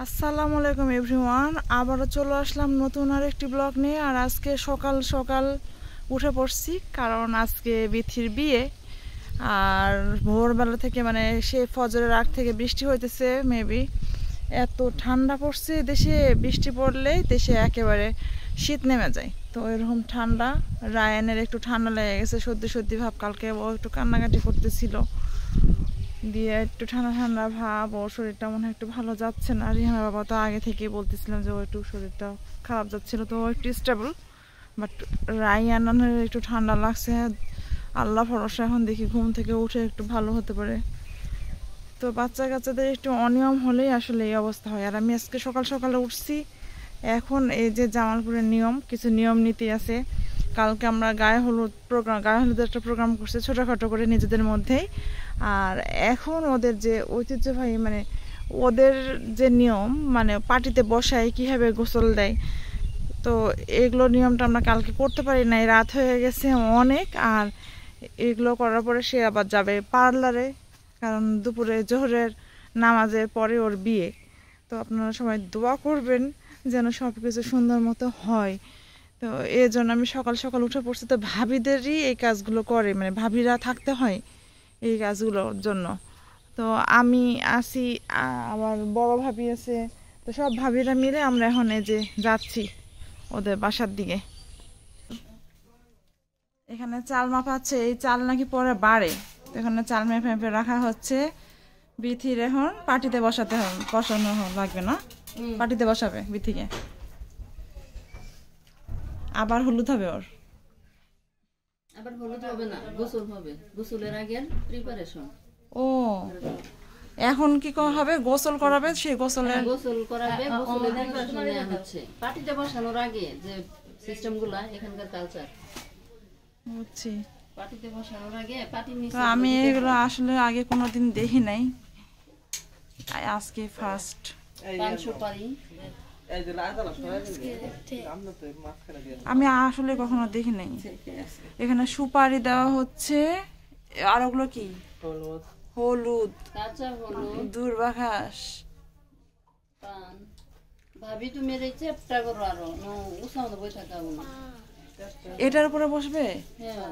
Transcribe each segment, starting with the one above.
আসসালামু আলাইকুম এভরিওয়ান, আবারও চলে আসলাম নতুন আরেকটি ব্লগ নিয়ে। আর আজকে সকাল সকাল উঠে পড়ছি, কারণ আজকে বিথির বিয়ে। আর ভোরবেলা থেকে মানে সে ফজরের আগ থেকে বৃষ্টি হইতেছে। মেবি এত ঠান্ডা পড়ছে দেশে, বৃষ্টি পড়লেই দেশে একেবারে শীত নেমে যায়। তো এরকম ঠান্ডা, রায়ানের একটু ঠান্ডা লেগে গেছে, সর্দি সর্দি ভাব। কালকে ও একটু কান্নাকাটি করতেছিল, দিয়ে একটু ঠান্ডা ঠান্ডা ভাব, ওর শরীরটা মনে হয় একটু ভালো যাচ্ছে না। রিহানার বাবা তো আগে থেকেই বলতেছিলাম যে ও একটু শরীরটা খারাপ যাচ্ছিল, তো ও একটু স্টেবল। বাট রায়ানের একটু ঠান্ডা লাগছে। আল্লাহ ভরসা, এখন দেখি ঘুম থেকে উঠে একটু ভালো হতে পারে। তো বাচ্চা কাচ্চাদের একটু অনিয়ম হলেই আসলে এই অবস্থা হয়। আর আমি আজকে সকাল সকালে উঠছি। এখন এই যে জামালপুরের নিয়ম, কিছু নিয়ম নীতি আছে। কালকে আমরা গায়ে হলুদের একটা প্রোগ্রাম করছি ছোটোখাটো করে নিজেদের মধ্যেই। আর এখন ওদের যে ঐতিহ্যবাহী মানে ওদের যে নিয়ম, মানে পার্টিতে বসায় কীভাবে গোসল দেয়, তো এগুলো নিয়মটা আমরা কালকে করতে পারি নাই, রাত হয়ে গেছে অনেক। আর এগুলো করার পরে সে আবার যাবে পার্লারে, কারণ দুপুরে জোহরের নামাজের পরে ওর বিয়ে। তো আপনারা সবাই দোয়া করবেন যেন সব কিছু সুন্দর মতো হয়। তো এই জন্য আমি সকাল সকাল উঠে পড়ছি। তো ভাবিদেরই এই কাজগুলো করে, মানে ভাবিরা থাকতে হয় এই কাজগুলোর জন্য। তো আমি আসি, আবার বড় ভাবি আছে, তো সব ভাবিরা মিলে আমরা এখন এই যে যাচ্ছি ওদের বাসার দিকে। এখানে চাল মাপাচ্ছে, এই চাল নাকি পরে বাড়ে, তো এখানে চাল মেপে মেপে রাখা হচ্ছে। বিথির এখন পার্টিতে বসানো লাগবে না, পার্টিতে বসাবে বিথিকে। আবার হলুদ হবে ওর, আবার হলুদ হবে না, গোসল হবে। গোসলের আগে প্রিপারেশন। ও এখন কি হবে? গোসল করাবে, সেই গোসল করাবে। গোসলের প্রিপারেশন নেওয়া হচ্ছে পার্টিতে বসানোর আগে, যে সিস্টেমগুলো এখানকার কালচার বুঝছি। পার্টিতে বসানোর আগে পার্টি নিচে আমি এগুলো আসলে আগে কোনোদিন দেখি নাই, আজকে ফার্স্ট। পান সুপারি আমি আসলে কখনো দেখি নাই। এখানে সুপারি দেওয়া হচ্ছে, আর ওগুলো কি? হলুদ, কাঁচা হলুদ, দূর্বাঘাস, পান। ভাবি তুমি এই চেপটা করো, আরো উৎসাহ বই থাকাবো না। এটার উপরে বসবে? হ্যাঁ,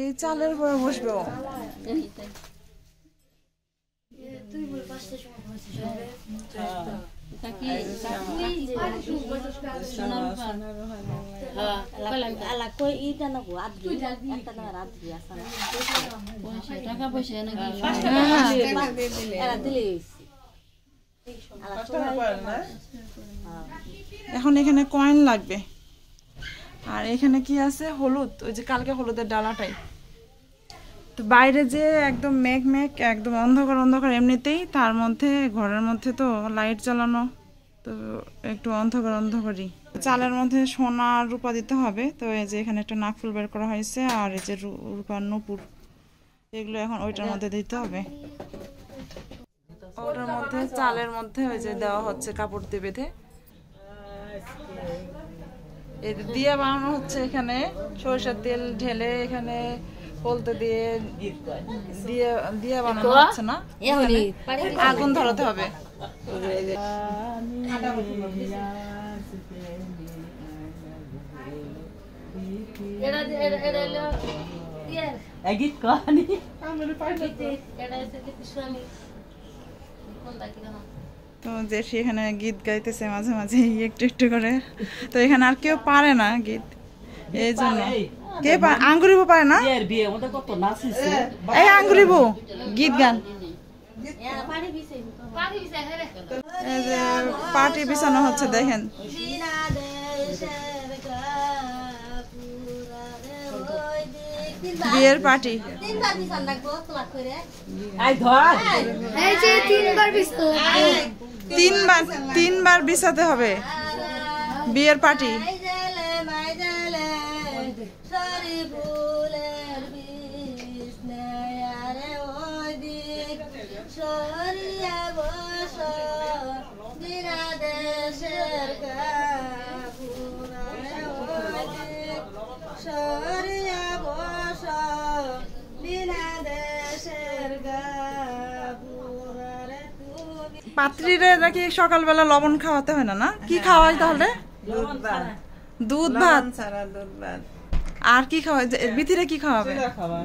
এই চালের উপরে বসবে ও। টাকা পয়সা নাকি এখন এখানে কয়েন লাগবে। আর এখানে কি আছে? হলুদ, ওই যে কালকে হলুদের ডালাটাই। তো বাইরে যে একদম মেঘ মেঘ, একদম অন্ধকার অন্ধকার এমনিতেই, তার মধ্যে ঘরের মধ্যে তো লাইট জ্বালানো, তো একটু অন্ধকার অন্ধকারই। চালের মধ্যে সোনা রূপা দিতে হবে। তো এই যে এখানে একটা নাকফুল বের করা হয়েছে, আর এই যে রূপার নূপুর, এগুলো এখন ওইটার মধ্যে দিতে হবে। ওটার মধ্যে চালের মধ্যে ওই যে দেওয়া হচ্ছে কাপড় দিয়ে বেঁধে, দিয়ে বানানো হচ্ছে। এখানে সরিষার তেল ঢেলে এখানে বলতে দিয়ে দিয়ে দিয়ে বানানো হচ্ছে না, আগুন ধরাতে হবে। তো জেঠি এখানে গীত গাইতেছে মাঝে মাঝে একটু একটু করে। তো এখানে আর কেউ পারে না গীত, এই জন্য। কে আঙ্গুরিবু পারে না? এই আঙ্গুরিবু গীত গান। এই যে পার্টি বিছানো হচ্ছে, দেখেন। বিয়ের পার্টি তিনবার বিছাতে হবে বিয়ের পার্টি। পাত্রীরে নাকি সকালবেলা লবণ খাওয়াতে হয় না, না কি খাওয়াই তাহলে? দুধ ভাত ছাড়া দুধ ভাত। আর কি খাওয়াই? বিথিরে কি খাওয়াবে?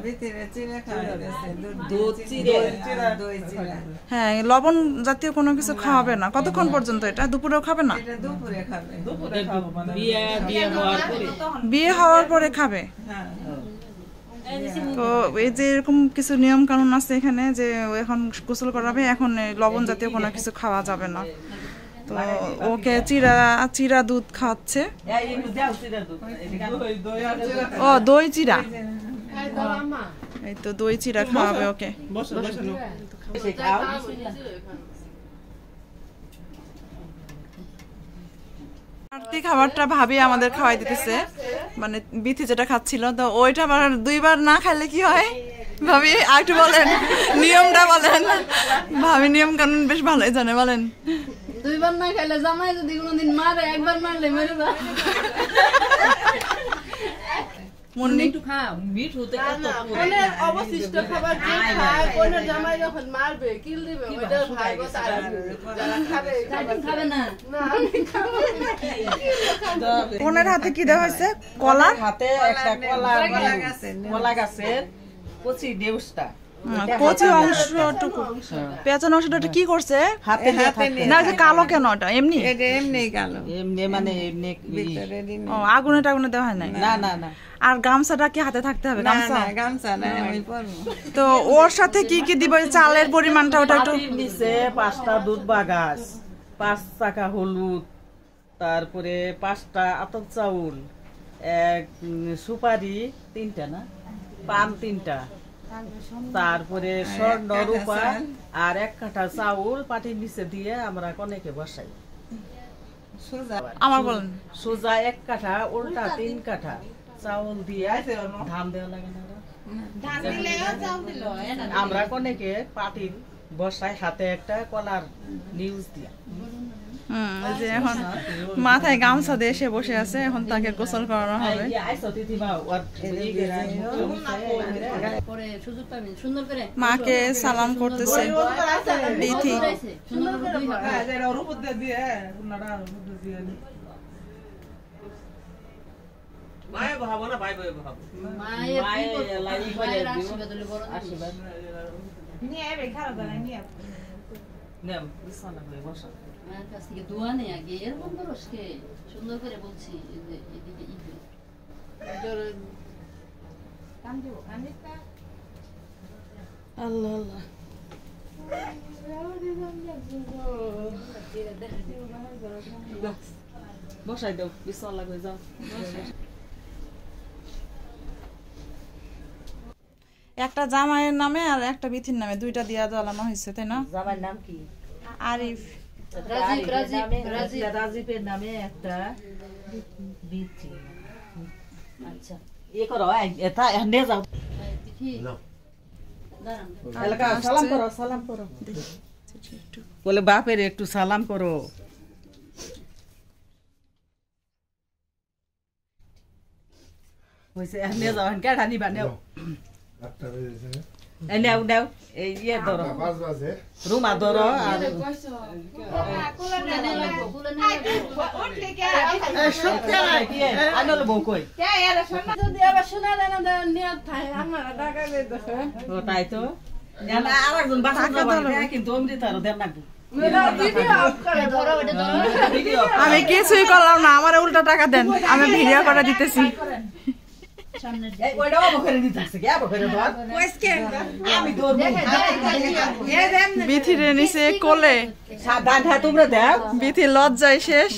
ভিতরে চিড়ে খাওয়াইতেছে, দুধ চিড়ে, দই চিড়া। হ্যাঁ, লবণ জাতীয় কোনো কিছু খাওয়াবে না। কতক্ষণ পর্যন্ত? এটা দুপুরেও খাবে না? এটা দুপুরে খাবে। বিয়ে হওয়ার পরে খাবে। হ্যাঁ। তো এই যে এরকম কিছু নিয়ম কানুন আছে এখানে, যে এখন গোসল করাবে, এখন লবণ জাতীয় কোনো কিছু খাওয়া যাবে না। তো ওকে চিরা দুধ খাওয়াচ্ছে। ও দই চিরা, এই তো দই চিরা খাওয়াবে ওকে। বাড়তি খাবারটা ভাবি আমাদের খাওয়াই দিতেছে, মানে বিথি যেটা খাচ্ছিল, তো ওইটা আবার দুইবার না খাইলে কি হয় ভাবি? একটু বলেন নিয়মটা বলেন। ভাবি নিয়ম কানুন বেশ ভালোই জানে, বলেন। দুইবার না খাইলে জামাই যদি কোনোদিন মারে, একবার মারলে মেরে যায়। মুন্নি একটু খাও, মিট হতে এত মানে অবশিষ্ট খাবার যে খায়, কোনের জামাই যখন মারবে কিল দিবে, ওইটা ভাইগো তারা যারা খাবে খাবে না। না আমি খাবো। বোনের হাতে কি দেওয়া হয়েছে? কলা, হাতে একটা কলা গাছের কচি ডেউসটা, কচি অংশটুকু, পেঁচানো অংশটা কি করছে? হাতে না, যে কালো কেন ওটা? এমনি এটা এমনি কালো, এমনি মানে এমনি ভিতরে ও আগুনে টাগুনে দেওয়া হয় নাই? না না না। আর গামছাটা কি হাতে থাকতে হবে? না গামছা, না গামছা না, আমি পরবো। তো ওর সাথে কি কি দিব? চালের পরিমাণটা ওটা একটু। পাটির নিচে 5টা দুধ বাগাস, 5 চাকা হলুদ, তারপরে 5টা আতপ চাউল, এক সুপারি 3টা, না পান 3টা, তারপরে স্বর্ণ রূপা আর 1 কাঠা চাউল পাটির নিচে দিয়ে আমরা কনেকে বসাই। সোজা আমার বলেন, সোজা 1 কাঠা, উল্টা 3 কাঠা চাউল দিয়ে ধান দেওয়া লাগে না? আমরা কনেকে পাটির বসাই, হাতে একটা কলার নিউজ দিয়া। ওই যে এখন মাথায় গামছা দিয়ে এসে বসে আছে, এখন তাকে গোসল করানো হবে। পরে সুযোগ পাবেন সুন্দর করে। মাকে সালাম করতেছে বিথি। সুন্দর করে দুই হাত। মায়ের মায়ের আশীর্বাদ হলে বড় আশীর্বাদ। মায়ের কাছ থেকে দোয়া নেই আগে, এরকম করসকে সুন্দর করে বলছি। এদিকে আল্লাহ আল্লাহ। বসাই দাও, বিসমিল্লাহ করে যাও। একটা জামাইয়ের নামে আর একটা বিথির নামে, দুইটা দিয়া জ্বালানো হয়েছে, তাই না? জামাইয়ের নাম কি? আরিফ। রাজীবের নামে একটা বিথি। আচ্ছা এ করো, এটা নিয়ে যাও। এলাকা সালাম করো, সালাম করো। বলে বাপের একটু সালাম করো। হয়েছে, নিয়ে যাও। কেটা নিবা? নেও নেও নেও। এই ইয়ে ধরো, রুমা ধরো। আর আনল বউ কই? যদি আবার শোনা দেয় না নিয়ত থাকে, আমরা টাকা দিয়ে দেবো। ও তাই তো। আর একজন বাসা কিন্তু অমৃতারও দেন না। আমি কিছুই করলাম না, আমার উল্টা টাকা দেন, আমি ভিডিও করে দিতেছি। বিথিরে নিচে কোলে, তোমরা দেখ বিথি লজ্জায় শেষ।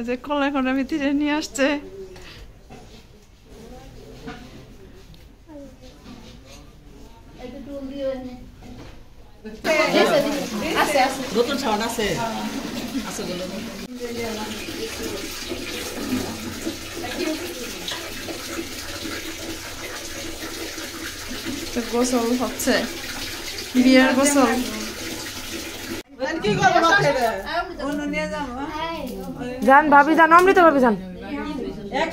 যে কোলে করে ভিতরে নিয়ে আসছে। নতুন সাবান আছে? গোসল হচ্ছে, বিয়ের গোসল। যান ভাবি যান, অমৃত ভাবি যান।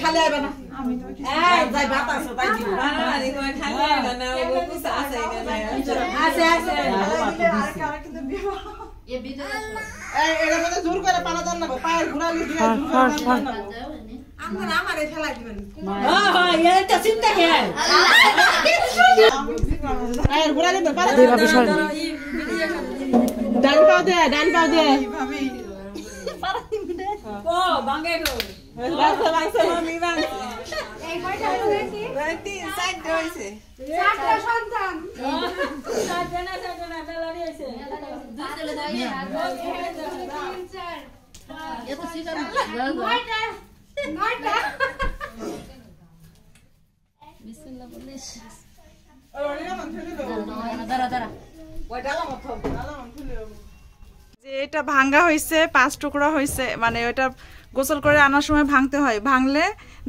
খালি আইবা না, যাই ভাত আছে তাই দিব। আছে আছে এ ভিতরে এর মধ্যে জোর করে পানা দেন না, পায়ে ঘুরালি দিয়ে আমরা আমারে ফেলাই দিবেন। এটা চিন্তা কে পায়ে ঘুরালি তো পানা দে ভাবি সর। ডান পাও দে ভাবি ও বাঙ্গে গো বাংসে মামি বাংসে এই কয়টা হলো কি 3 হইছে 4টা সন্তান 7 জনা বেলারি হইছে। দুই ছেলে দাই 3 4 এত সিটার 9টা বিসমিল্লাহ বলিস ওরে না ফেলে দাও দাঁড়া দাঁড়া ওইটা আমার থাম আলাম ফেলে দাও। যে এটা ভাঙ্গা হয়েছে, 5 টুকরা হয়েছে, মানে ওটা গোসল করে আনার সময় ভাঙতে হয়, ভাঙলে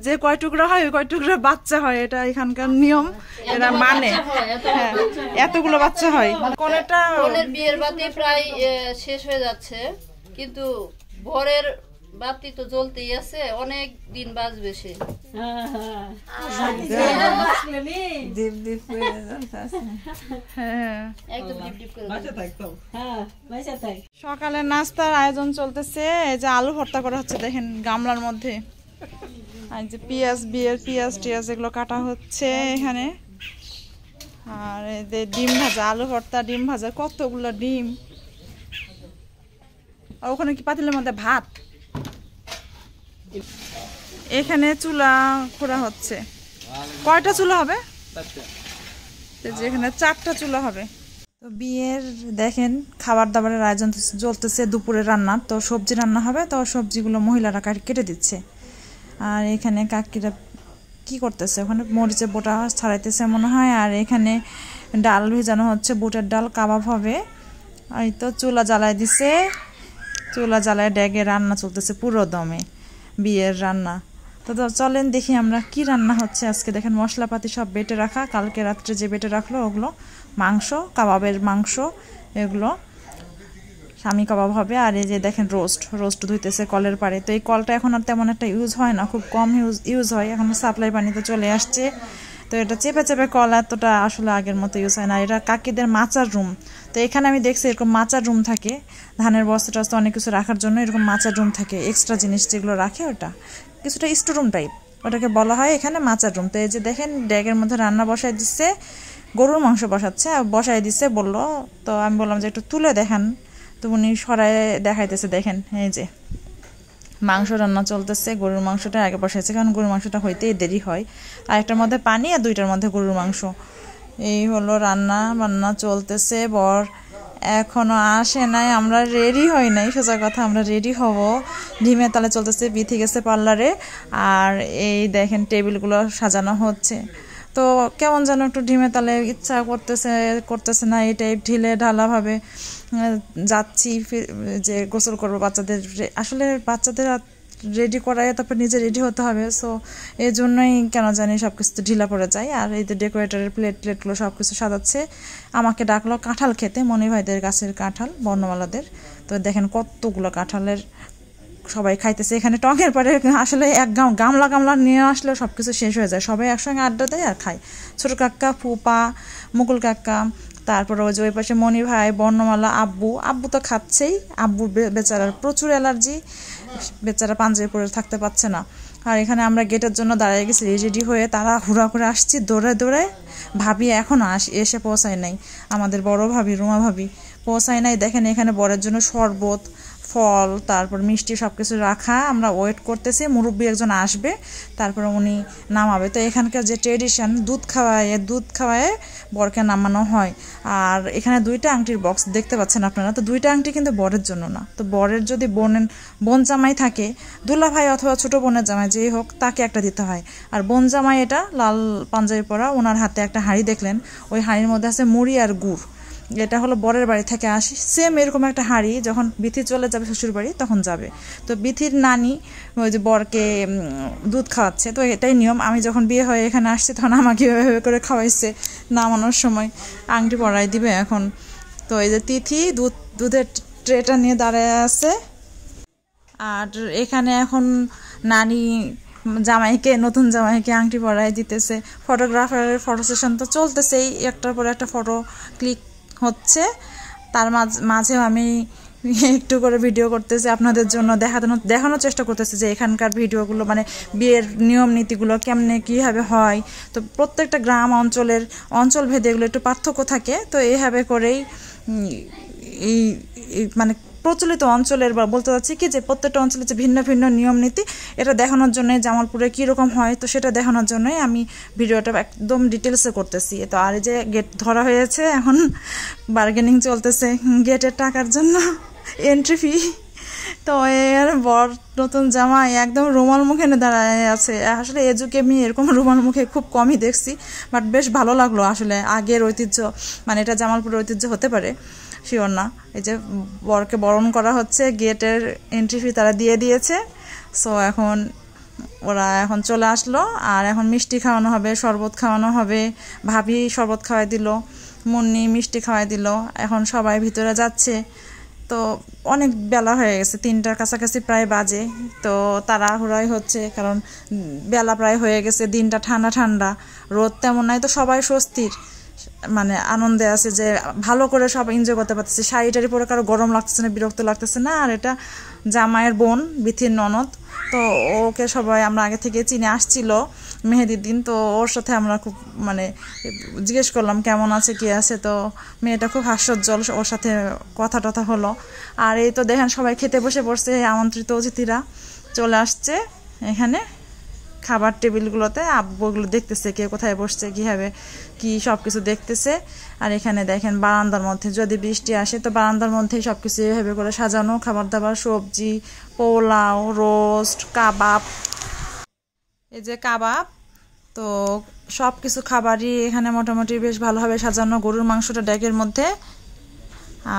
যে কয় টুকরা হয় ওই কয় টুকরা বাচ্চা হয়, এটা এখানকার নিয়ম, এরা মানে। হ্যাঁ, এতগুলো বাচ্চা হয়। কোনটা বোনের বিয়ের বাতি প্রায় শেষ হয়ে যাচ্ছে, কিন্তু ভোরের বাতি তো জ্বলতেই আছে, অনেক দিন বাজবে সে। দীপ দীপ করে যাচ্ছে। হ্যাঁ, একদম ডিপ ডিপ করে বাচ্চা থাকতো সকালে নাস্তার আয়োজন চলতেছে। এই যে আলু ভর্তা করা হচ্ছে, দেখেন গামলার মধ্যে। আর যে বিয়ের পেঁয়াজ এগুলো কাটা হচ্ছে এখানে। আর এই যে ডিম ভাজা, আলু ভর্তা, ডিম ভাজা, কতগুলো ডিম। আর ওখানে কি পাতিলের মধ্যে ভাত। এখানে চুলা খোঁড়া হচ্ছে। কয়টা চুলা হবে? যেখানে 4টা চুলা হবে। তো বিয়ের দেখেন খাবার দাবারের আয়োজন চলতেছে, দুপুরের রান্না। তো সবজি রান্না হবে, তো সবজিগুলো মহিলারা কেটে দিচ্ছে। আর এখানে কাকিরা কি করতেছে, ওখানে মরিচের বোটা ছাড়াইতেছে মনে হয়। আর এখানে ডাল ভেজানো হচ্ছে, বুটের ডাল, কাবাব হবে। আর তো চুলা জ্বালায় দিছে, চুলা জ্বালায় ড্যাগে রান্না চলতেছে পুরো দমে, বিয়ের রান্না। তো চলেন দেখি আমরা কি রান্না হচ্ছে আজকে। দেখেন মশলাপাতি সব বেটে রাখা, কালকে রাত্রে যে বেটে রাখলো ওগুলো, মাংস, কাবাবের মাংস, এগুলো স্বামী কাবাব হবে। আর এই যে দেখেন রোস্ট ধুইতেছে কলের পাড়ে। তো এই কলটা এখন আর তেমন একটা ইউজ হয় না, খুব কম ইউজ হয়, এখন সাপ্লাই পানিতে চলে আসছে। তো এটা চেপে কল এতটা আসলে আগের মতো ইউজ হয় না। এটা কাকিদের মাচার রুম। তো এখানে আমি দেখছি এরকম মাচার রুম থাকে, ধানের বস্তা টস্তা অনেক কিছু রাখার জন্য এরকম মাচার রুম থাকে, এক্সট্রা জিনিস যেগুলো রাখে, ওটা কিছুটা স্টোর রুম টাইপ, ওটাকে বলা হয় এখানে মাচার রুম। তো এই যে দেখেন ড্যাগের মধ্যে রান্না বসাই দিচ্ছে, গরুর মাংস বসাই দিচ্ছে বললো। তো আমি বললাম যে একটু তুলে দেখান, তো উনি সরাই দেখাইতেছে। দেখেন এই যে মাংস রান্না চলতেছে, গরুর মাংসটা আগে বসাইছে, কারণ গরুর মাংসটা হইতেই দেরি হয়। আর একটার মধ্যে পানি আর 2টার মধ্যে গরুর মাংস। এই হলো বান্না চলতেছে। বর এখনো আসে নাই, আমরা রেডি হই নাই, সোজা কথা আমরা রেডি হব। ডিমের তালে চলতেছে, বিথি গেছে পার্লারে। আর এই দেখেন টেবিলগুলো সাজানো হচ্ছে। তো কেমন যেন একটু ডিমের তালে ইচ্ছা করতেছে না, এই টাইপ ঢিলে ঢালাভাবে যাচ্ছি যে গোসল করবো বাচ্চাদের। আসলে বাচ্চাদের রেডি করায় তারপর নিজে রেডি হতে হবে। সো এই জন্যই কেন জানি সব কিছু ঢিলা পড়ে যায়। আর এই যে ডেকোরেটরের প্লেটগুলো সব কিছু সাজাচ্ছে। আমাকে ডাকলো কাঁঠাল খেতে, মনি ভাইদের গাছের কাঁঠাল, বর্ণমালাদের। তো দেখেন কতগুলো কাঁঠালের সবাই খাইতেছে। এখানে টঙের পরে আসলে এক গামলা নিয়ে আসলে সব কিছু শেষ হয়ে যায়, সবাই একসঙ্গে আড্ডা দেয় আর খায়। ছোটো কাকা, ফুপা, মুকুল কাকা, তারপরে ওই যে ওই পাশে মনি ভাই, বর্ণমালা, আব্বু তো খাচ্ছেই। আব্বুর বেচারার প্রচুর অ্যালার্জি, বেচারা পাঞ্জাবি পরে থাকতে পারছে না। আর এখানে আমরা গেটের জন্য দাঁড়িয়ে গেছি রেডি হয়ে, তারা হুড়া করে আসছি দৌড়ে। ভাবি এখনও এসে পৌঁছায় নাই, আমাদের বড় ভাবি, রুমা ভাবি পৌঁছায় নাই। দেখেন এখানে বরের জন্য শরবত, ফল, তারপর মিষ্টি সব কিছু রাখা, আমরা ওয়েট করতেছি। মুরব্বী একজন আসবে, তারপরে উনি নামাবে। তো এখানকার যে ট্রেডিশন, দুধ খাওয়ায় বরকে নামানো হয়। আর এখানে 2টা আংটির বক্স দেখতে পাচ্ছেন আপনারা। তো 2টা আংটি কিন্তু বরের জন্য না, তো বরের যদি বোন জামাই থাকে, দুলা ভাই অথবা ছোট বোনের জামাই যেই হোক, তাকে একটা দিতে হয়। আর বোন জামাই এটা লাল পাঞ্জাবি পরা, ওনার হাতে একটা হাঁড়ি দেখলেন, ওই হাঁড়ির মধ্যে আছে মুড়ি আর গুড়। এটা হলো বরের বাড়ি থেকে আসি, সেম এরকম একটা হাঁড়ি যখন বিথি চলে যাবে শ্বশুর বাড়ি তখন যাবে। তো বিথির নানি ওই যে বরকে দুধ খাওয়াচ্ছে, তো এটাই নিয়ম। আমি যখন বিয়ে হয়ে এখানে আসছি তখন আমাকে এভাবে করে খাওয়াইছে, নামানোর সময় আংটি পরাই দিবে এখন। তো এই যে তিথি দুধের ট্রেটা নিয়ে দাঁড়ায় আছে, আর এখানে এখন নানি জামাইকে, নতুন জামাইকে আংটি পরাই দিতেছে। ফটোগ্রাফারের ফটো সেশন তো চলতেছেই, একটার পর একটা ফটো ক্লিক হচ্ছে, তার মাঝেও আমি একটু করে ভিডিও করতেছি আপনাদের জন্য, দেখানোর চেষ্টা করতেছি যে এখানকার ভিডিওগুলো মানে বিয়ের নিয়ম নীতিগুলো কেমনে কীভাবে হয়। তো প্রত্যেকটা গ্রাম অঞ্চল ভেদে এগুলো একটু পার্থক্য থাকে। তো এইভাবে করেই এই মানে প্রচলিত অঞ্চলের বা বলতে চাচ্ছি কি যে প্রত্যেকটা অঞ্চলে যে ভিন্ন ভিন্ন নিয়ম নীতি, এটা দেখানোর জন্য জামালপুরে কীরকম হয় তো সেটা দেখানোর জন্যই আমি ভিডিওটা একদম ডিটেলসে করতেছি। তো আর এই যে গেট ধরা হয়েছে, এখন বার্গেনিং চলতেছে গেটের টাকার জন্য, এন্ট্রি ফি। তো এর বর নতুন জামাই একদম রুমাল মুখে দাঁড়ায় আছে। আসলে এ যুগে আমি এরকম রুমাল মুখে খুব কমই দেখছি, বাট বেশ ভালো লাগলো আসলে। আগের ঐতিহ্য মানে এটা জামালপুরের ঐতিহ্য হতে পারে, শিওর না। এই যে বরকে বরণ করা হচ্ছে, গেটের এন্ট্রি ফি তারা দিয়ে দিয়েছে। সো ওরা এখন চলে আসলো, আর এখন মিষ্টি খাওয়ানো হবে, শরবত খাওয়ানো হবে। ভাবি শরবত খাওয়াই দিল, মুন্নি মিষ্টি খাওয়াই দিল। এখন সবাই ভিতরে যাচ্ছে। তো অনেক বেলা হয়ে গেছে, 3টার কাছাকাছি প্রায় বাজে। তো তাড়াহুড়াই হচ্ছে, কারণ বেলা প্রায় হয়ে গেছে, দিনটা ঠান্ডা ঠান্ডা, রোদ তেমন নাই। তো সবাই স্বস্তির মানে আনন্দে আছে যে ভালো করে সব এনজয় করতে পারতেছে। শাড়িটারি পরে কারো গরম লাগতেছে না, বিরক্ত লাগতেছে না। আর এটা জামাইয়ের বোন, বিথির ননদ। তো ওকে সবাই আমরা আগে থেকে চিনে আসছিল মেহেদির দিন। তো ওর সাথে আমরা খুব মানে জিজ্ঞেস করলাম কেমন আছে কি আছে। তো মেয়েটা খুব হাস্যোজ্জ্বল, ওর সাথে কথা টথা হলো। আর এই তো দেখেন সবাই খেতে বসে পড়ছে, আমন্ত্রিত অতিথিরা চলে আসছে এখানে খাবার টেবিলগুলোতে। আব্বুগুলো দেখতেছে কে কোথায় বসছে, কীভাবে কি সব কিছু দেখতেছে। আর এখানে দেখেন বারান্দার মধ্যে যদি বৃষ্টি আসে তো বারান্দার মধ্যেই সব কিছু এভাবে করে সাজানো, খাবার দাবার, সবজি, পোলাও, রোস্ট, কাবাব। এই যে কাবাব, তো সব কিছু খাবারই এখানে মোটামুটি বেশ ভালোভাবে সাজানো। গরুর মাংসটা ডেকের মধ্যে,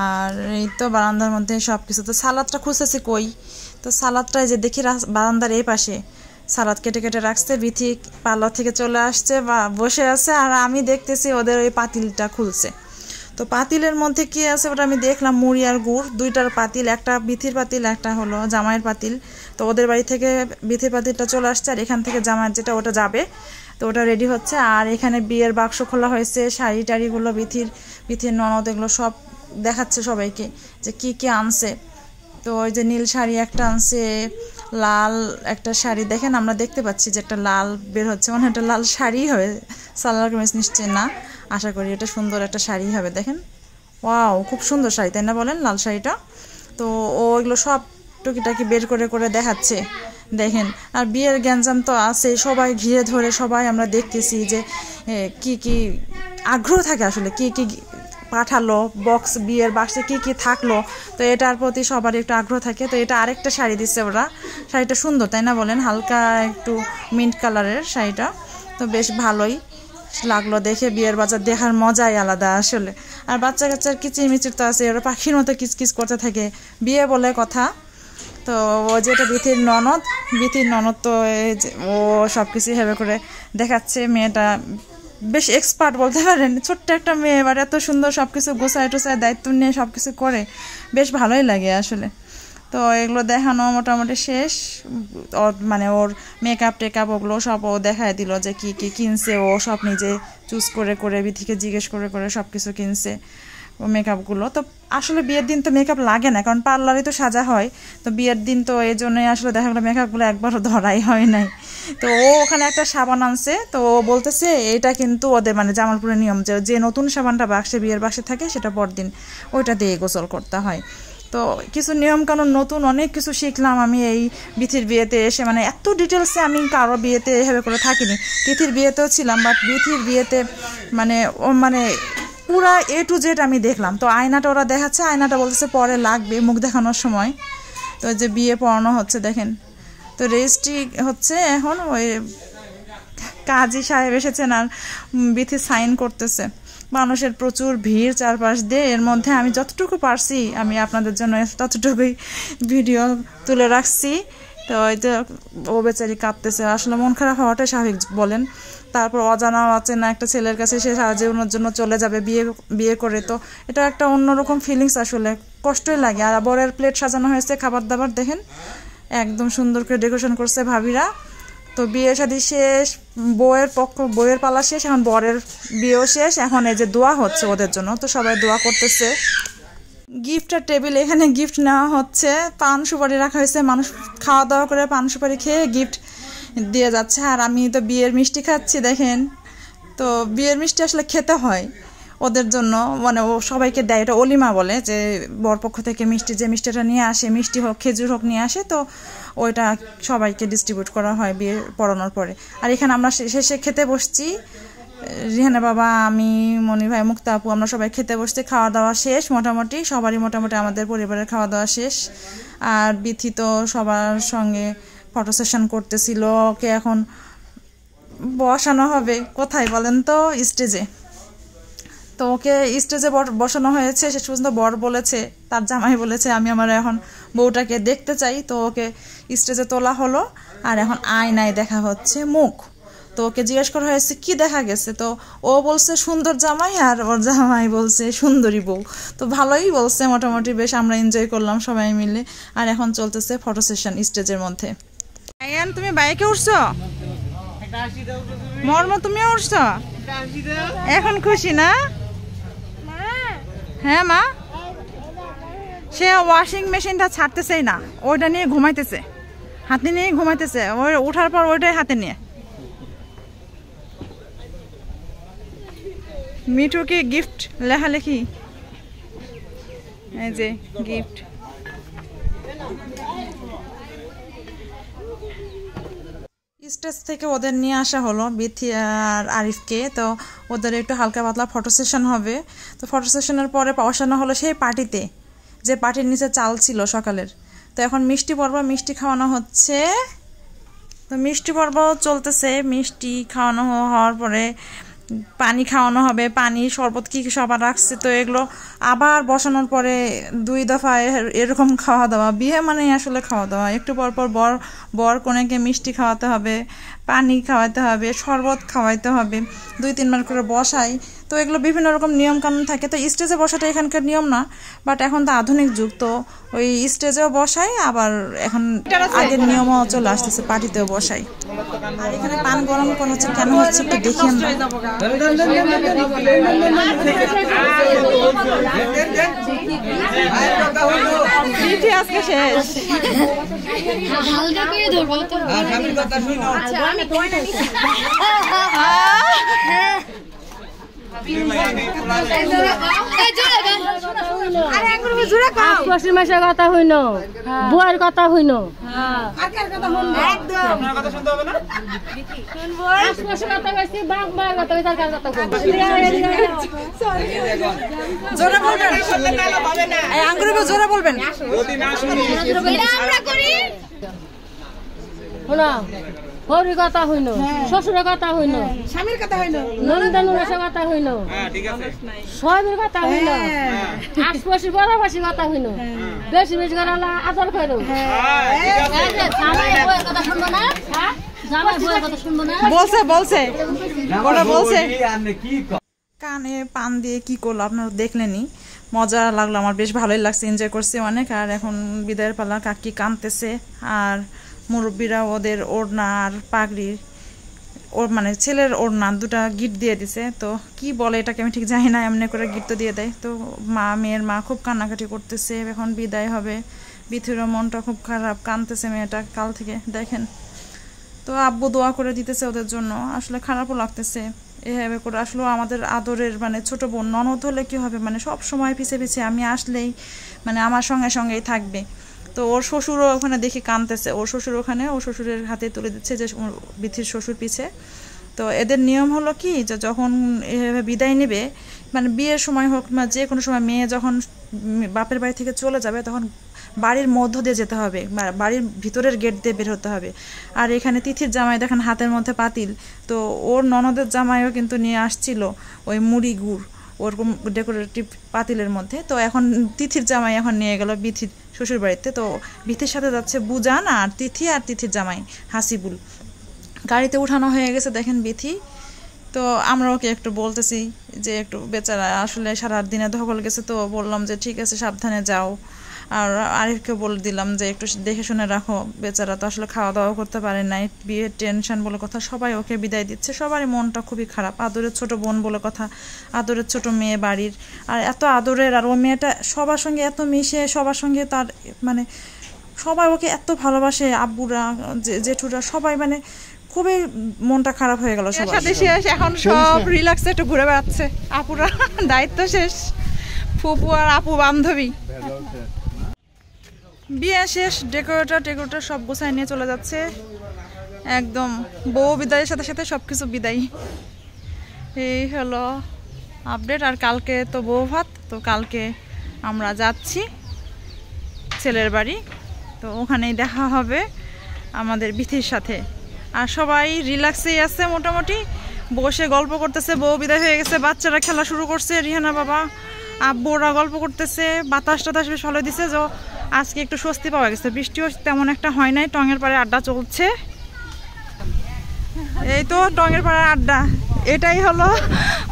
আর এই তো বারান্দার মধ্যে সব কিছু। তো সালাদটা খুঁজতেছি কই, তো সালাদটা যে দেখি বারান্দার এই পাশে সালাদ কেটে কেটে রাখছে। বিথি পার্লার থেকে চলে আসছে বা বসে আছে, আর আমি দেখতেছি ওদের ওই পাতিলটা খুলছে। তো পাতিলের মধ্যে কি আছে ওটা আমি দেখলাম, মুড়ি আর গুড়, 2টার পাতিল, একটা বিথির পাতিল, একটা হলো জামাইয়ের পাতিল। তো ওদের বাড়ি থেকে বিথির পাতিলটা চলে আসছে, আর এখান থেকে জামাইয়ের যেটা ওটা যাবে। তো ওটা রেডি হচ্ছে। আর এখানে বিয়ের বাক্স খোলা হয়েছে, শাড়ি টাড়িগুলো বিথির ননদ এগুলো সব দেখাচ্ছে সবাইকে যে কি কি আনছে। তো ওই যে নীল শাড়ি একটা আনছে, লাল একটা শাড়ি দেখেন, আমরা দেখতে পাচ্ছি যে একটা লাল বের হচ্ছে, মানে একটা লাল শাড়ি হবে, সালোয়ার কামিজ নিশ্চয় না, আশা করি এটা সুন্দর একটা শাড়ি হবে। দেখেন ওয়াও, খুব সুন্দর শাড়ি, তাই না বলেন, লাল শাড়িটা। তো ও এগুলো সব টুকিটাকি বের করে করে দেখাচ্ছে দেখেন। আর বিয়ের গ্যাঞ্জাম তো আছে, সবাই ঘিরে ধরে সবাই আমরা দেখতেছি যে কি কি আগ্রহ থাকে আসলে, কি কি পাঠালো বক্স, বিয়ের বাক্সে কি কি থাকলো। তো এটার প্রতি সবার একটু আগ্রহ থাকে। তো এটা আরেকটা শাড়ি দিচ্ছে ওরা, শাড়িটা সুন্দর তাই না বলেন, হালকা একটু মিন্ট কালারের শাড়িটা। তো বেশ ভালোই লাগলো দেখে, বিয়ের বাজার দেখার মজাই আলাদা আসলে। আর বাচ্চা কাচ্চার কিচিরমিচির তো আছে, ওরা পাখির মতো কিচকিচ করতে থাকে, বিয়ে বলে কথা। তো ও যেটা বিথির ননদ তো ও সব কিছু হেবে করে দেখাচ্ছে। মেয়েটা বেশ এক্সপার্ট বলতে পারেন, ছোট্ট একটা মেয়ে, এবার এত সুন্দর সব কিছু গোছায় টোছায় দায়িত্ব নিয়ে সব কিছু করে, বেশ ভালোই লাগে আসলে। তো এগুলো দেখানো মোটামুটি শেষ। মানে ওর মেকআপ টেকআপ ওগুলো সব ও দেখায় দিল যে কি কি কিনছে, ও সব নিজে চুজ করে করে বিথিকে জিজ্ঞেস করে করে সব কিছু কিনছে ও মেকআপগুলো। তো আসলে বিয়ের দিন তো মেকআপ লাগে না, কারণ পার্লারে তো সাজা হয়। তো বিয়ের দিন তো এই জন্যই আসলে দেখা গেলো মেকআপগুলো একবারও ধরাই হয় নাই। তো ও ওখানে একটা সাবান আনছে, তো ও বলতেছে এটা কিন্তু ওদের মানে জামালপুরের নিয়ম যে নতুন সাবানটা বাক্সে বিয়ের বাক্সে থাকে সেটা পরদিন ওইটা দিয়ে গোসল করতে হয়। তো কিছু নিয়মকানুন নতুন অনেক কিছু শিখলাম আমি এই বিথির বিয়েতে এসে, মানে এত ডিটেলসে আমি কারো বিয়েতে এভাবে করে থাকিনি। তিথির বিয়েতেও ছিলাম, বাট বিথির বিয়েতে মানে পুরা A to Z আমি দেখলাম। তো আয়নাটা ওরা দেখাচ্ছে, আয়নাটা বলতেছে পরে লাগবে মুখ দেখানোর সময়। তো যে বিয়ে পড়ানো হচ্ছে দেখেন, তো রেজিস্ট্রি হচ্ছে এখন, ওই কাজী সাহেব এসেছেন আর বিথি সাইন করতেছে। মানুষের প্রচুর ভিড় চারপাশ দিয়ে। এর মধ্যে আমি যতটুকু পারছি আমি আপনাদের জন্য ততটুকুই ভিডিও তুলে রাখছি। তো এই যে ও বেচারি কাঁদতেছে, আসলে মন খারাপ হওয়াটাই স্বাভাবিক বলেন। তারপর অজানা অচেনা একটা ছেলের কাছে সে সারা জীবনের জন্য চলে যাবে বিয়ে করে, তো এটা একটা অন্যরকম ফিলিংস, আসলে কষ্টই লাগে। আর বরের প্লেট সাজানো হয়েছে, খাবার দাবার দেখেন একদম সুন্দর করে ডেকোরেশন করছে ভাবিরা। তো বিয়ে শাদী শেষ, বউয়ের পালা শেষ, এখন বরের বিয়েও শেষ। এখন এই যে দোয়া হচ্ছে ওদের জন্য, তো সবাই দোয়া করতেছে। গিফটের টেবিল, এখানে গিফট নেওয়া হচ্ছে, পান সুপারি রাখা হয়েছে, মানুষ খাওয়া দাওয়া করে পান সুপারি খেয়ে গিফট দিয়ে যাচ্ছে। আর আমি তো বিয়ের মিষ্টি খাচ্ছি দেখেন। তো বিয়ের মিষ্টি আসলে খেতে হয় ওদের জন্য, মানে ও সবাইকে দেয়, এটা অলিমা বলে, যে বরপক্ষ থেকে মিষ্টি যে মিষ্টিটা নিয়ে আসে, মিষ্টি হোক খেজুর হোক নিয়ে আসে, তো ওইটা সবাইকে ডিস্ট্রিবিউট করা হয় বিয়ে পড়ানোর পরে। আর এখানে আমরা শেষে খেতে বসছি, রিহানা বাবা, আমি, মনি ভাই, মুক্তা আপু, আমরা সবাই খেতে বসছি। খাওয়া দাওয়া শেষ মোটামুটি, সবারই মোটামুটি আমাদের পরিবারের খাওয়া দাওয়া শেষ। আর বিথি তো সবার সঙ্গে ফটো সেশন করতেছিল, ওকে এখন বসানো হবে কোথায় বলেন তো, স্টেজে। তো ওকে স্টেজে বসানো হয়েছে, শেষ পর্যন্ত বর বলেছে, তার জামাই বলেছে আমি আমার এখন বউটাকে দেখতে চাই। তো ওকে স্টেজে তোলা হলো, আর এখন আয়নায় দেখা হচ্ছে মুখ। তো ওকে জিজ্ঞেস করা হয়েছে কি দেখা গেছে, তো ও বলছে সুন্দর জামাই, আর ওর জামাই বলছে সুন্দরী বউ। তো ভালোই বলছে মোটামুটি, বেশ আমরা এনজয় করলাম সবাই মিলে। আর এখন চলতেছে ফটো সেশন স্টেজের মধ্যে। তুমি বাইকে উঠছো, মর্ম তুমিও উঠছো, এখন খুশি না? হ্যাঁ মা, সে ওয়াশিং মেশিনটা ছাড়তেছেই না, ওইটা নিয়ে ঘুমাইতেছে, হাতে নিয়ে ঘুমাইতেছে, ওই ওঠার পর ওইটাই হাতে নিয়ে। মিঠুকে গিফট লেখালেখি, এই যে গিফট। স্টেজ থেকে ওদের নিয়ে আসা হলো বিথি আর আরিফকে। তো ওদের একটু হালকা পাতলা ফটো সেশন হবে। তো ফটো সেশনের পরে বসানো হলো সেই পার্টিতে, যে পার্টির নিচে চাল ছিল সকালের। তো এখন মিষ্টি পর্ব, মিষ্টি খাওয়ানো হচ্ছে। তো মিষ্টি পর্ব চলতেছে, মিষ্টি খাওয়ানো হওয়ার পরে পানি খাওয়ানো হবে, পানি শরবত কি সবার রাখছে। তো এগুলো আবার বসানোর পরে 2 দফা এরকম খাওয়া দাওয়া। বিয়ে মানে আসলে খাওয়া দাওয়া, একটু পর পর বর কনেকে মিষ্টি খাওয়াতে হবে, পানি খাওয়াতে হবে, শরবত খাওয়াইতে হবে, 2-3 বার করে বসাই। তো এগুলো বিভিন্ন রকম নিয়ম কানুন থাকে। তো স্টেজে বসাটা এখানকার নিয়ম না, বাট এখন তো আধুনিক যুগ, তো ওই স্টেজেও বসাই, আবার এখন আগের নিয়মও চলে আসতেছে, পার্টিতেও বসাই। আর এখানে পান গরম করা হচ্ছে, কেন হচ্ছে একটু দেখি আমরা। আজকে শেষ, মাসের কথা হইন, বুয়ার কথা হইন, জোরে বলবেন। হরির কথা হইল, শ্বশুরের কথা হইল, স্বামীর কথা হইল, নন্দানুরের কথা হইল, সবের কথা হইল, আশপাশি বড়বাসী কথা হইল, বেশি বেশি করে আদর করো। বলছে বলছে বলছে কানে পান দিয়ে কি করলো আপনারা দেখলেনি, মজা লাগলো, আমার বেশ ভালোই লাগছে, এনজয় করছি অনেক। আর এখন বিদায়ের পালা, কাকি কাঁদতেছে, আর মুরব্বীরা ওদের ওড়না আর পাগড়ির মানে ছেলের ওড়না 2টা গিফট দিয়ে দিছে। তো কি বলে এটাকে আমি ঠিক জানি না, এমনি করে গিফট তো দিয়ে দেয়। তো মেয়ের মা খুব কান্নাকাটি করতেছে, এখন বিদায় হবে। বিথিরও মনটা খুব খারাপ, কাঁদতেছে মেয়েটা কাল থেকে দেখেন। তো আব্বু দোয়া করে দিতেছে ওদের জন্য, আসলে খারাপও লাগতেছে এভাবে করে। আসলে আমাদের আদরের মানে ছোট বোন, ননদ হলে কি হবে, মানে সব সময় পিছে পিছে আমি আসলেই মানে আমার সঙ্গে সঙ্গেই থাকবে। তো ওর শ্বশুরও ওখানে দেখি কাঁদতেছে, ওর শ্বশুর ওখানে, ওর শ্বশুরের হাতে তুলে দিচ্ছে যে বিথির শ্বশুর পিছে। তো এদের নিয়ম হলো কি, যে যখন এভাবে বিদায় নেবে, মানে বিয়ের সময় হোক বা যে কোনো সময়, মেয়ে যখন বাপের বাড়ি থেকে চলে যাবে তখন বাড়ির মধ্য দিয়ে যেতে হবে, বাড়ির ভিতরের গেট দিয়ে বের হতে হবে। আর এখানে তিথির জামাই দেখেন হাতের মধ্যে পাতিল, তো ওর ননদের জামাইও কিন্তু নিয়ে আসছিল ওই মুড়ি গুড়। ওরকম ডেকোরেটিভ পাতিলের মধ্যে। তো এখন তিথির জামাই এখন নিয়ে গেল বিথির শ্বশুর বাড়িতে। তো বিথির সাথে যাচ্ছে বুজান আর তিথির জামাই হাসিবুল। গাড়িতে উঠানো হয়ে গেছে দেখেন বিথি। তো আমরা ওকে একটু বলতেছি যে একটু বেচারা আসলে সারা দিনে ধকল গেছে, তো বললাম যে ঠিক আছে সাবধানে যাও। আর আরিফকে বলে দিলাম যে একটু দেখে শুনে রাখো, বেচারা তো আসলে খাওয়া দাওয়া করতে পারে নাই, বিয়ের টেনশন বলে কথা। সবাই ওকে বিদায় দিচ্ছে, সবারই মনটা খুবই খারাপ। আদরের ছোট বোন বলে কথা, আদরের ছোট মেয়ে বাড়ির, আর এত আদরের, আর ও মেয়েটা সবার সঙ্গে এত মিশে, সবার সঙ্গে তার মানে সবাই ওকে এত ভালোবাসে, আব্বুরা জেঠুরা সবাই, মানে খুবই মনটা খারাপ হয়ে গেল সবার সাথে। শেষ, এখন সব রিল্যাক্সে একটু ঘুরে বেড়াচ্ছে আপুরা, দায়িত্ব শেষ। ফুপু আর আপু বান্ধবী, বিয়ে শেষ, ডেকোরেটর সব গোছায় নিয়ে চলে যাচ্ছে একদম। বউ বিদায়ের সাথে সাথে সবকিছু বিদায়। এই হলো আপডেট। আর কালকে তো বউ ভাত, তো কালকে আমরা যাচ্ছি ছেলের বাড়ি, তো ওখানেই দেখা হবে আমাদের বিথির সাথে। আর সবাই রিল্যাক্সেই আছে, মোটামুটি বসে গল্প করতেছে। বউ বিদায় হয়ে গেছে, বাচ্চারা খেলা শুরু করছে, রিহানা বাবা আব্বু ওরা গল্প করতেছে। বাতাস টাতাস বেশ ভালো দিছে, যে আজকে একটু স্বস্তি পাওয়া গেছে। বৃষ্টিও তেমন একটা হয় নাই, টঙের পাড়ে আড্ডা চলছে। এই তো টঙের পাড়ার আড্ডা, এটাই হলো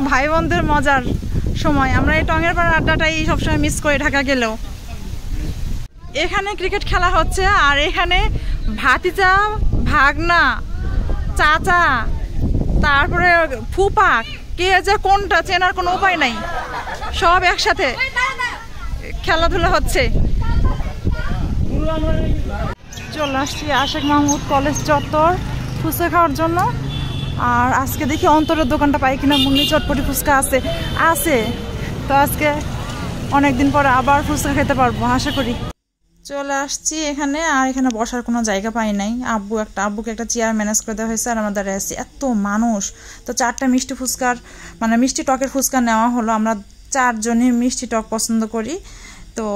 ভাই বোনদের মজার সময়। আমরা এই টঙের পাড়ার আড্ডাটাই সবসময় মিস করি ঢাকা গেলেও। এখানে ক্রিকেট খেলা হচ্ছে, আর এখানে ভাতিজা, ভাগনা, চাচা, তারপরে ফুপা, কে যে কোনটা চেনার কোনো উপায় নাই, সব একসাথে খেলাধুলা হচ্ছে। চলে আসছি আশেক মাহমুদ কলেজ চত্বর ফুচকা খাওয়ার জন্য। আর আজকে দেখি অন্তরের দোকানটা পাই কিনা, মুন্নি চটপটি ফুচকা আছে। তো আজকে অনেকদিন পরে আবার ফুচকা খেতে পারবো আশা করি। চলে আসছি এখানে, আর এখানে বসার কোনো জায়গা পাই নাই। আব্বুকে একটা চেয়ার ম্যানেজ করে দেওয়া হয়েছে, আর আমরা দাঁড়িয়ে আছি, এত মানুষ। তো 4টা মিষ্টি ফুচকার মানে মিষ্টি টকের ফুচকা নেওয়া হলো। আমরা 4 জনই মিষ্টি টক পছন্দ করি, তো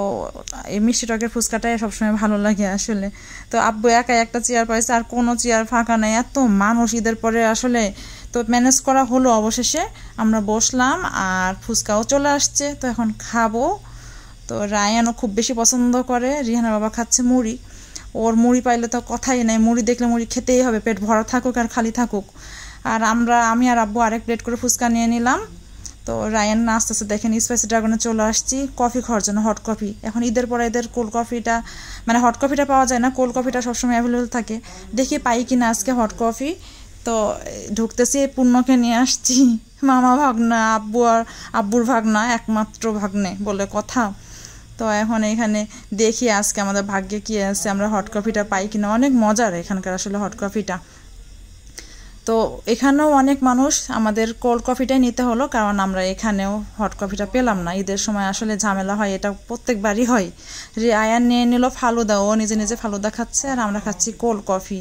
এই মিষ্টি টকের ফুচকাটাই সবসময় ভালো লাগে আসলে। তো আব্বু একাই একটা চেয়ার পাইছে, আর কোনো চেয়ার ফাঁকা নেই, এত মানুষ ঈদের পরে আসলে। তো ম্যানেজ করা হলো, অবশেষে আমরা বসলাম, আর ফুচকাও চলে আসছে। তো এখন খাবো। তো রায়ানও খুব বেশি পছন্দ করে, রিহানা বাবা খাচ্ছে মুড়ি। ওর মুড়ি পাইলে তো কথাই নেই, মুড়ি দেখলে মুড়ি খেতেই হবে, পেট ভরা থাকুক আর খালি থাকুক। আর আমি আর আব্বু আরেক প্লেট করে ফুচকা নিয়ে নিলাম। তো রায়ান না আস্তে আস্তে দেখেন স্পাইসি ড্রাগনে চলে আসছি কফি খাওয়ার জন্য, হট কফি। এখন ঈদের পরে এদের কোল্ড কফিটা মানে হট কফিটা পাওয়া যায় না, কোল্ড কফিটা সবসময় অ্যাভেলেবেল থাকে। দেখি পাই কিনা আজকে হট কফি। তো ঢুকতেছি, পূর্ণকে নিয়ে আসছি, মামা ভাগনা, আব্বুর ভাগনা, একমাত্র ভাগ্নে বলে কথা। তো এখন এখানে দেখি আজকে আমাদের ভাগ্যে কি আছে, আমরা হট কফিটা পাই কিনা। অনেক মজার এখানকার আসলে হট কফিটা। তো এখানেও অনেক মানুষ, আমাদের কোল্ড কফিটাই নিতে হলো, কারণ আমরা এখানেও হট কফিটা পেলাম না। ঈদের সময় আসলে ঝামেলা হয়, এটা প্রত্যেকবারই হয়। আয়ান নিয়ে নিল ফালুদা, ও নিজে নিজে ফালুদা খাচ্ছে, আর আমরা খাচ্ছি কোল্ড কফি।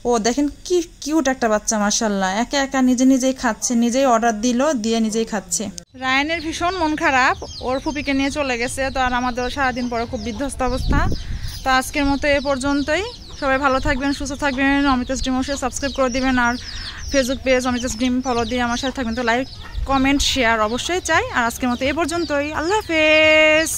ও দেখেন কি কিউট একটা বাচ্চা, মাশাআল্লাহ, একা একা নিজেই খাচ্ছে, নিজেই অর্ডার দিয়ে নিজেই খাচ্ছে। রায়ানের ভীষণ মন খারাপ, ওর ফুপিকে নিয়ে চলে গেছে। তো আর আমাদের সারাদিন পরে খুব বিধ্বস্ত অবস্থা। তো আজকের মতো এ পর্যন্তই। সবাই ভালো থাকবেন, সুস্থ থাকবেন। অমিতাস ড্রিম অবশ্যই সাবস্ক্রাইব করে দিবেন, আর ফেসবুক পেজ অমিতাস ড্রিম ফলো দিয়ে আমার সাথে থাকবেন। তো লাইক, কমেন্ট, শেয়ার অবশ্যই চাই। আর আজকের মতো এ পর্যন্তই, আল্লাহ হাফেজ।